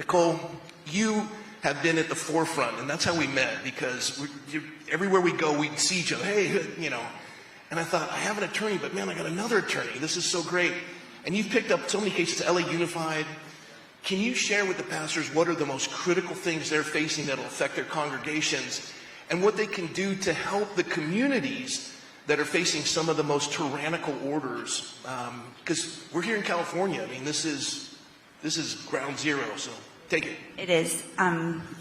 Nicole, you have been at the forefront, and that's how we met, because everywhere we go, we'd see each other, hey, you know. And I thought, I have an attorney, but man, I got another attorney. This is so great. And you've picked up so many cases, LA Unified. Can you share with the pastors what are the most critical things they're facing that will affect their congregations, and what they can do to help the communities that are facing some of the most tyrannical orders? Because we're here in California. I mean, this is ground zero, so take it. It is.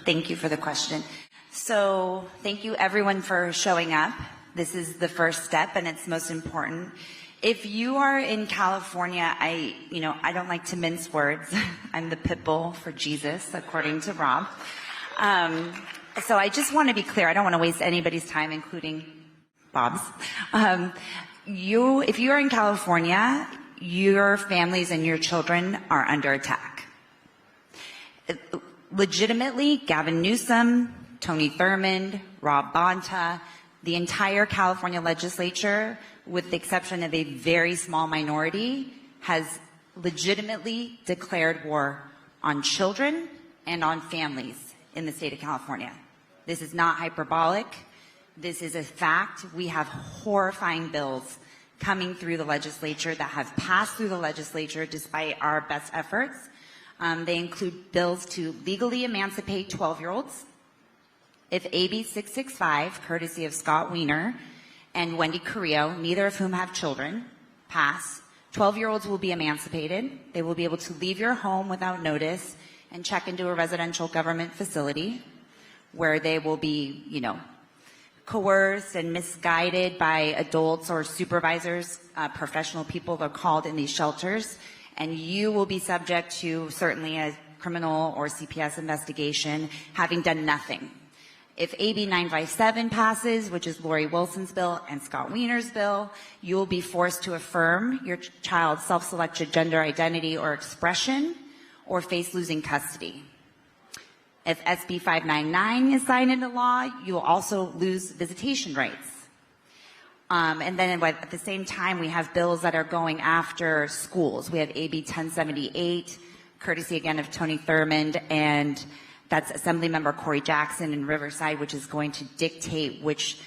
Thank you for the question. So thank you everyone for showing up. This is the first step, and it's most important. If you are in California, I don't like to mince words. I'm the pit bull for Jesus, according to Rob. So I just want to be clear. I don't want to waste anybody's time, including Bob's. If you are in California, your families and your children are under attack. Legitimately, Gavin Newsom, Tony Thurmond, Rob Bonta, the entire California legislature, with the exception of a very small minority, has legitimately declared war on children and on families in the state of California. This is not hyperbolic. This is a fact. We have horrifying bills coming through the legislature that have passed through the legislature despite our best efforts. They include bills to legally emancipate 12-year-olds. If AB 665, courtesy of Scott Wiener and Wendy Carrillo, neither of whom have children, pass, 12-year-olds will be emancipated. They will be able to leave your home without notice and check into a residential government facility where they will be, coerced and misguided by adults or supervisors. Professional people are called in these shelters, and you will be subject to certainly a criminal or CPS investigation, having done nothing. If AB 957 passes, which is Lori Wilson's bill and Scott Wiener's bill, you will be forced to affirm your child's self-selected gender identity or expression, or face losing custody. If SB 599 is signed into law, you will also lose visitation rights. And then at the same time, we have bills that are going after schools. We have AB 1078, courtesy again of Tony Thurmond, and that's Assemblymember Corey Jackson in Riverside, which is going to dictate which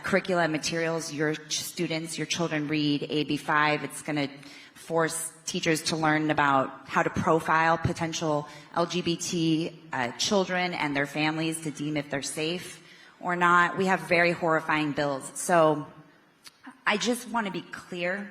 curricula and materials your students, your children read. AB 5, it's going to force teachers to learn about how to profile potential LGBT children and their families to deem if they're safe or not. We have very horrifying bills. So I just want to be clear.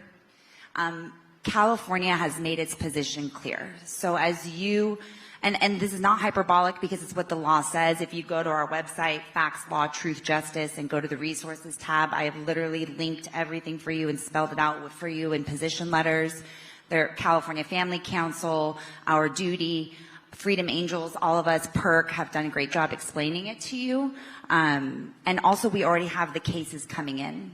California has made its position clear. So as you, and this is not hyperbolic because it's what the law says. If you go to our website, Facts, Law, Truth, Justice, and go to the resources tab, I have literally linked everything for you and spelled it out for you in position letters. Their California Family Council, Our Duty, Freedom Angels, all of us, PERC, have done a great job explaining it to you. And also, we already have the cases coming in.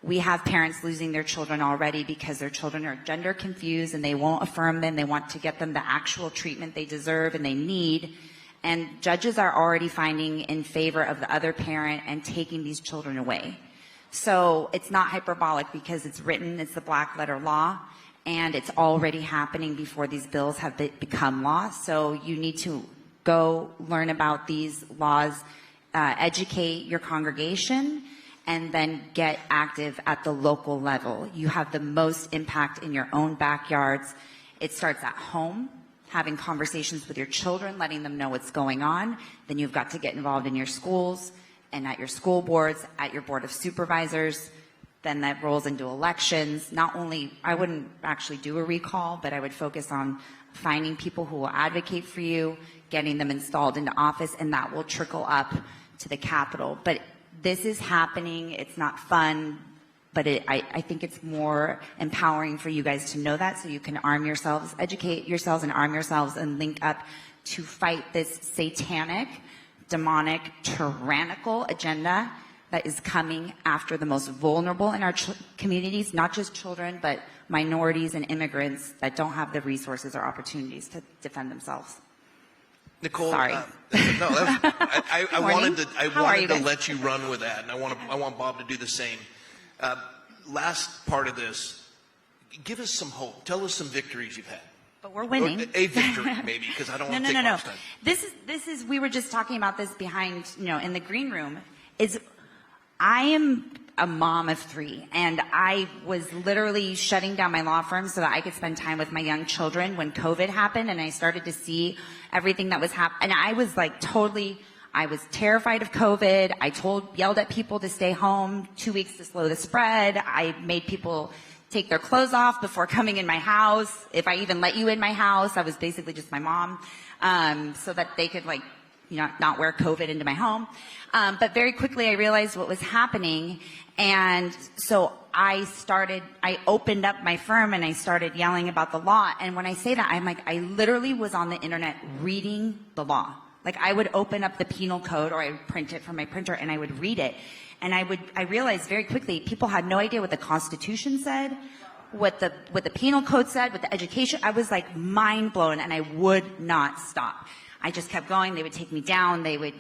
We have parents losing their children already because their children are gender confused and they won't affirm them. They want to get them the actual treatment they deserve and they need. And judges are already finding in favor of the other parent and taking these children away. So it's not hyperbolic because it's written, it's the black letter law, and it's already happening before these bills have become law. So you need to go learn about these laws, educate your congregation, and then get active at the local level. You have the most impact in your own backyards. It starts at home, having conversations with your children, letting them know what's going on. Then you've got to get involved in your schools and at your school boards, at your board of supervisors. Then that rolls into elections. Not only, I wouldn't actually do a recall, but I would focus on finding people who will advocate for you, getting them installed into office, and that will trickle up to the Capitol. But this is happening. It's not fun, but I think it's more empowering for you guys to know that, so you can arm yourselves, educate yourselves and arm yourselves and link up to fight this satanic, demonic, tyrannical agenda that is coming after the most vulnerable in our communities, not just children, but minorities and immigrants that don't have the resources or opportunities to defend themselves. Nicole, sorry. I wanted to let you run with that, and I want Bob to do the same. Last part of this, give us some hope. Tell us some victories you've had. But we're winning. A victory, maybe, because I don't want to take No. much time. This is, we were just talking about this behind, in the green room, I am a mom of 3, and I was literally shutting down my law firm so that I could spend time with my young children when COVID happened, and I started to see everything that was happening. And I was like I was terrified of COVID. I yelled at people to stay home 2 weeks to slow the spread. I made people take their clothes off before coming in my house. If I even let you in my house, I was basically just my mom, so that they could not wear COVID into my home. But very quickly I realized what was happening. And so I opened up my firm and I started yelling about the law. And when I say that, I literally was on the internet reading the law. Like, I would open up the penal code, or I would print it from my printer and I would read it. And I realized very quickly people had no idea what the Constitution said, what the penal code said, what the education. I was like mind blown, and I would not stop. I just kept going. They would take me down. They would,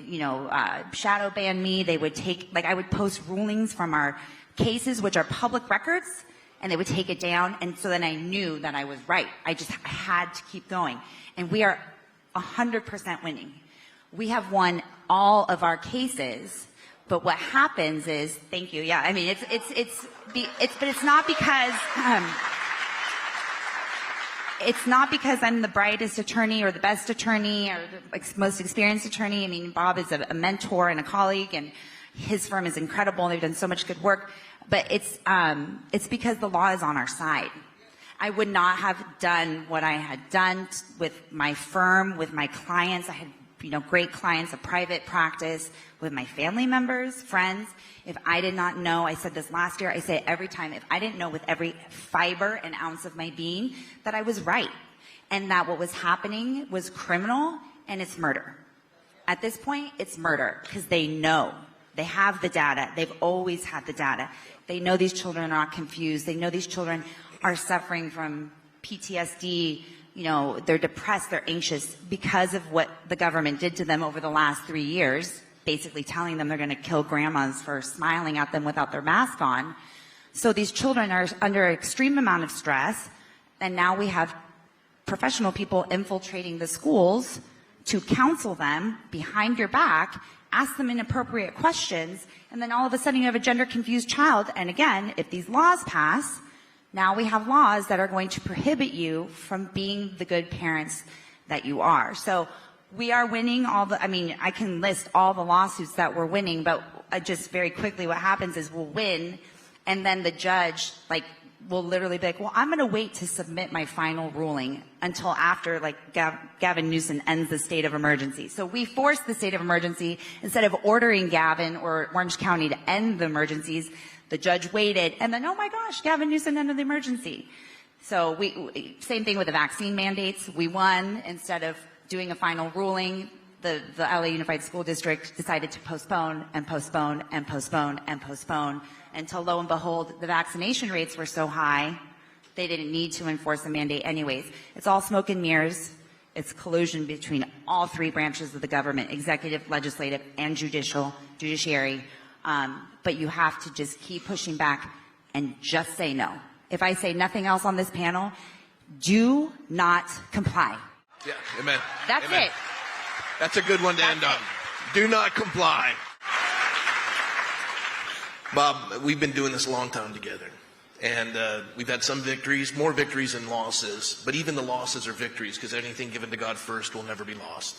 shadow ban me. They would I would post rulings from our cases, which are public records, and they would take it down. And so then I knew that I was right. I had to keep going. And we are 100% winning. We have won all of our cases. But what happens is, thank you. Yeah, I mean, but it's not because, it's not because I'm the brightest attorney or the best attorney or the most experienced attorney. I mean, Bob is a mentor and a colleague, and his firm is incredible, and they've done so much good work. But it's because the law is on our side. I would not have done what I had done with my firm, with my clients. I had great clients, a private practice, with my family members, friends. If I did not know, I said this last year, I say it every time, if I didn't know with every fiber and ounce of my being that I was right, and that what was happening was criminal, and it's murder. At this point, it's murder, because they know. They have the data. They've always had the data. They know these children are not confused. They know these children are suffering from PTSD. They're depressed, they're anxious because of what the government did to them over the last 3 years, basically telling them they're going to kill grandmas for smiling at them without their mask on. So these children are under an extreme amount of stress, and now we have professional people infiltrating the schools to counsel them behind your back, ask them inappropriate questions, and then all of a sudden you have a gender-confused child. And again, if these laws pass, now we have laws that are going to prohibit you from being the good parents that you are. So we are winning I can list all the lawsuits that we're winning, but just very quickly what happens is we'll win, and then the judge will literally be like, well, I'm going to wait to submit my final ruling until after Gavin Newsom ends the state of emergency. So we forced the state of emergency. Instead of ordering Gavin or Orange County to end the emergencies, the judge waited, and then, oh my gosh, Gavin Newsom ended the emergency. So same thing with the vaccine mandates. We won. Instead of doing a final ruling, the LA Unified School District decided to postpone and postpone and postpone and postpone until, lo and behold, the vaccination rates were so high, they didn't need to enforce the mandate anyways. It's all smoke and mirrors. It's collusion between all 3 branches of the government, executive, legislative, and judiciary. But you have to just keep pushing back and just say no. If I say nothing else on this panel, do not comply. Yeah, amen. That's amen. it. That's a good one to end on. Do not comply. Bob, we've been doing this a long time together. And we've had some victories, more victories than losses. But even the losses are victories, because anything given to God first will never be lost.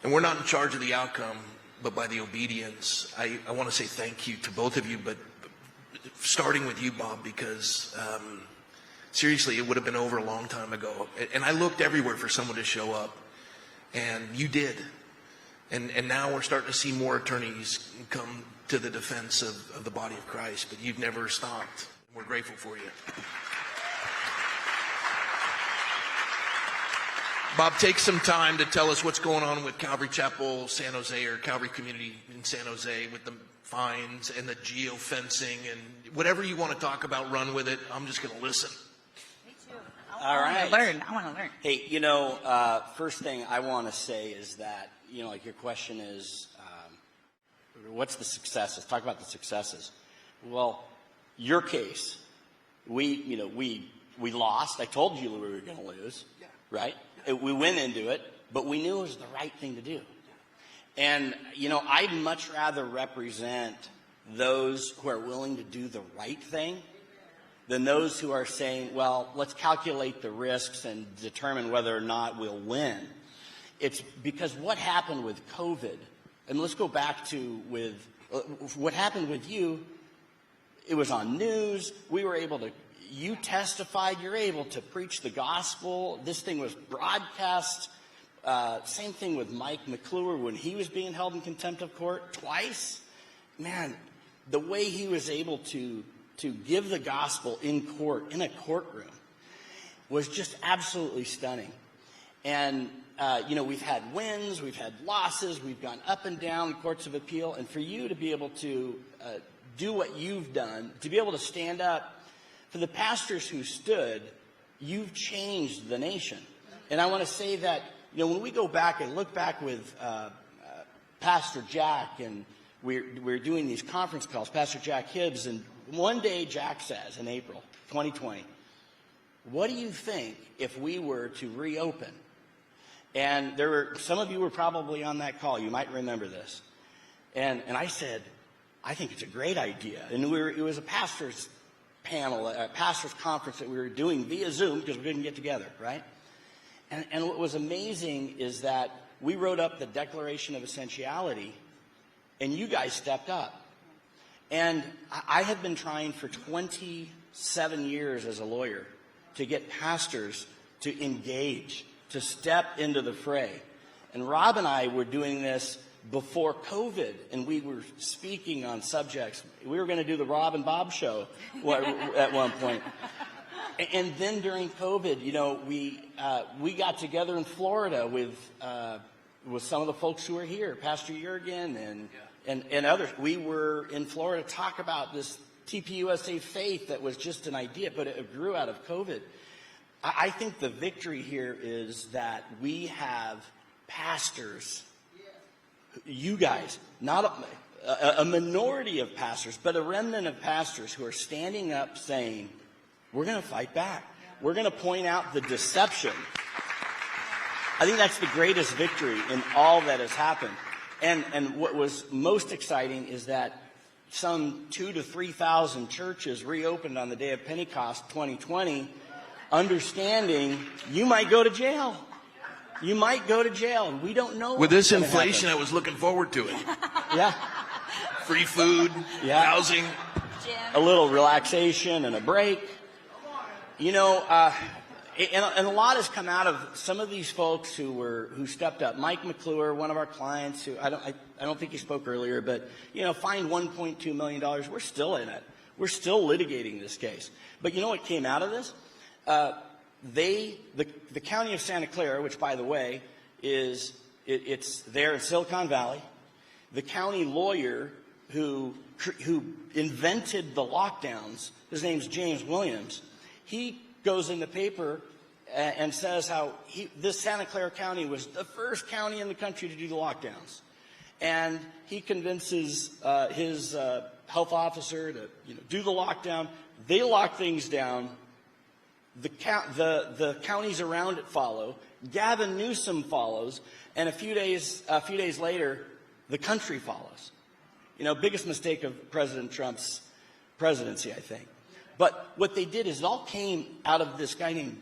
And we're not in charge of the outcome, but by the obedience. I want to say thank you to both of you, but starting with you, Bob, because seriously, it would have been over a long time ago. And I looked everywhere for someone to show up, and you did. And now we're starting to see more attorneys come to the defense of the body of Christ, but you've never stopped. We're grateful for you. Bob, take some time to tell us what's going on with Calvary Chapel, San Jose, or Calvary Community in San Jose with the fines and the geofencing and whatever you want to talk about, run with it. I'm just going to listen. Me too. All right. I want to learn. Hey, first thing I want to say is that, your question is, what's the successes? Talk about the successes. Well, your case, we lost. I told you we were going to lose. Yeah. right? We went into it, but we knew it was the right thing to do. And, I'd much rather represent those who are willing to do the right thing than those who are saying, well, let's calculate the risks and determine whether or not we'll win. It's because what happened with COVID, and let's go back to what happened with you, it was on news, you testified, you're able to preach the gospel, this thing was broadcast. Same thing with Mike McClure when he was being held in contempt of court twice. Man, the way he was able to give the gospel in court, in a courtroom, was just absolutely stunning. And, we've had wins, we've had losses, we've gone up and down courts of appeal. And for you to be able to do what you've done, to be able to stand up, for the pastors who stood, you've changed the nation. And I want to say that, when we go back and look back with Pastor Jack, and we're doing these conference calls, Pastor Jack Hibbs, and one day Jack says in April 2020, what do you think if we were to reopen? And some of you were probably on that call. You might remember this. And I said, I think it's a great idea. And it was a pastor's panel, a pastor's conference that we were doing via Zoom because we couldn't get together, right? And what was amazing is that we wrote up the Declaration of Essentiality, and you guys stepped up. And I have been trying for 27 years as a lawyer to get pastors to engage, to step into the fray. And Rob and I were doing this before COVID, and we were speaking on subjects. We were going to do the Rob and Bob show at one point. And then during COVID, we got together in Florida with some of the folks who are here, Pastor Jurgen and others. We were in Florida to talk about this TPUSA faith that was just an idea, but it grew out of COVID. I think the victory here is that we have pastors, you guys, not a minority of pastors, but a remnant of pastors who are standing up saying, we're going to fight back. We're going to point out the deception. I think that's the greatest victory in all that has happened. And what was most exciting is that some 2,000 to 3,000 churches reopened on the day of Pentecost 2020, understanding you might go to jail. You might go to jail, and we don't know. With this inflation, I was looking forward to it. Yeah. Free food, housing. A little relaxation and a break. And a lot has come out of some of these folks who stepped up. Mike McClure, one of our clients, who I don't think he spoke earlier, but fined $1.2 million. We're still in it. We're still litigating this case. But you know what came out of this? The county of Santa Clara, which by the way it's there in Silicon Valley, the county lawyer who invented the lockdowns, his name's James Williams. He goes in the paper and says how this Santa Clara County was the first county in the country to do the lockdowns. And he convinces his health officer to do the lockdown. They lock things down. The counties around it follow. Gavin Newsom follows. And a few days later, the country follows. Biggest mistake of President Trump's presidency, I think. But what they did is it all came out of this guy named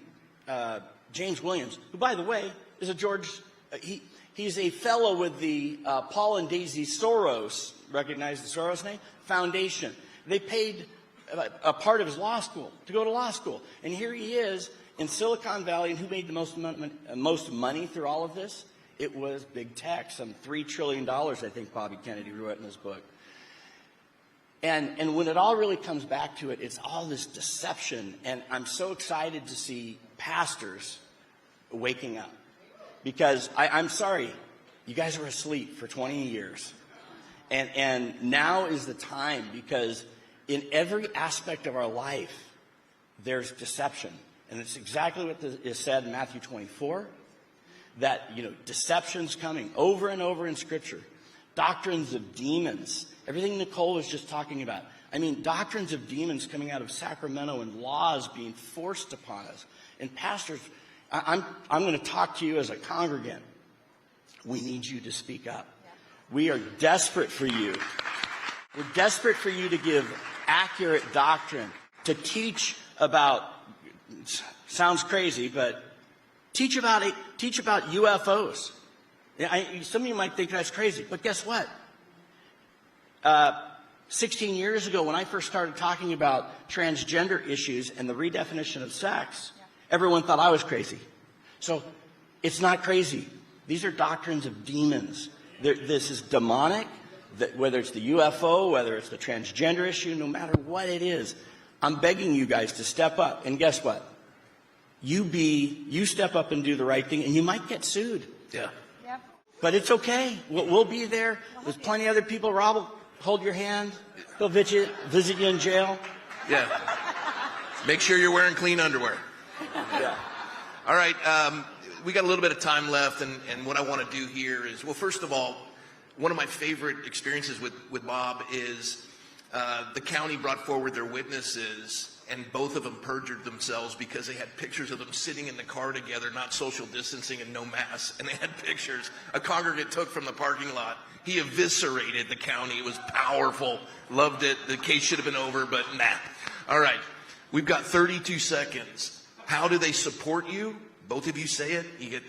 James Williams, who, by the way, is he's a fellow with the Paul and Daisy Soros, recognize the Soros name, Foundation. They paid a part of his law school to go to law school. And here he is in Silicon Valley, and who made the most money through all of this? It was big tech, some $3 trillion, I think Bobby Kennedy wrote in his book. And when it all really comes back to it, it's all this deception. And I'm so excited to see pastors waking up. Because I'm sorry, you guys were asleep for 20 years. And now is the time, because in every aspect of our life, there's deception. And it's exactly what is said in Matthew 24, that, deception's coming over and over in Scripture. Doctrines of demons. Everything Nicole was just talking about. I mean, doctrines of demons coming out of Sacramento and laws being forced upon us. And pastors, I'm going to talk to you as a congregant. We need you to speak up. We are desperate for you. We're desperate for you to give accurate doctrine, to teach about, sounds crazy, but teach about UFOs. Some of you might think that's crazy, but guess what? 16 years ago, when I first started talking about transgender issues and the redefinition of sex, everyone thought I was crazy. So it's not crazy. These are doctrines of demons. This is demonic, whether it's the UFO, whether it's the transgender issue, no matter what it is. I'm begging you guys to step up. And guess what? You step up and do the right thing, and you might get sued. Yeah. Yep. But it's okay. We'll be there. There's plenty of other people. Rob will hold your hand. He'll visit you in jail. Yeah. Make sure you're wearing clean underwear. Yeah. All right. We got a little bit of time left, and what I want to do here is, well, first of all, one of my favorite experiences with Bob is the county brought forward their witnesses, and both of them perjured themselves because they had pictures of them sitting in the car together, not social distancing and no mask, and they had pictures a congregant took from the parking lot. He eviscerated the county. It was powerful. Loved it. The case should have been over, but nah. All right. We've got 32 seconds. How do they support you? Both of you say it.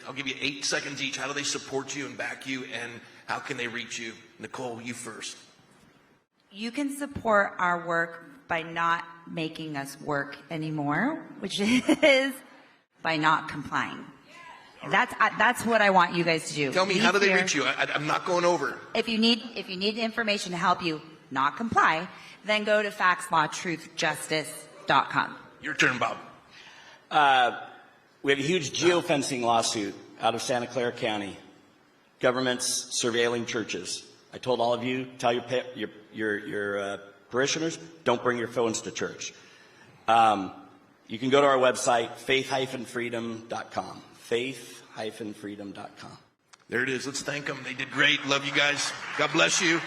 I'll give you 8 seconds each. How do they support you and back you, and how can they reach you? Nicole, you first. You can support our work by not making us work anymore, which is by not complying. That's what I want you guys to do. Tell me, how do they reach you? I'm not going over. If you need information to help you not comply, then go to factslawtruthjustice.com. Your turn, Bob. We have a huge geofencing lawsuit out of Santa Clara County. Government's surveilling churches. I told all of you, tell your parishioners, don't bring your phones to church. You can go to our website, faith-freedom.com. Faith-freedom.com. There it is. Let's thank them. They did great. Love you guys. God bless you.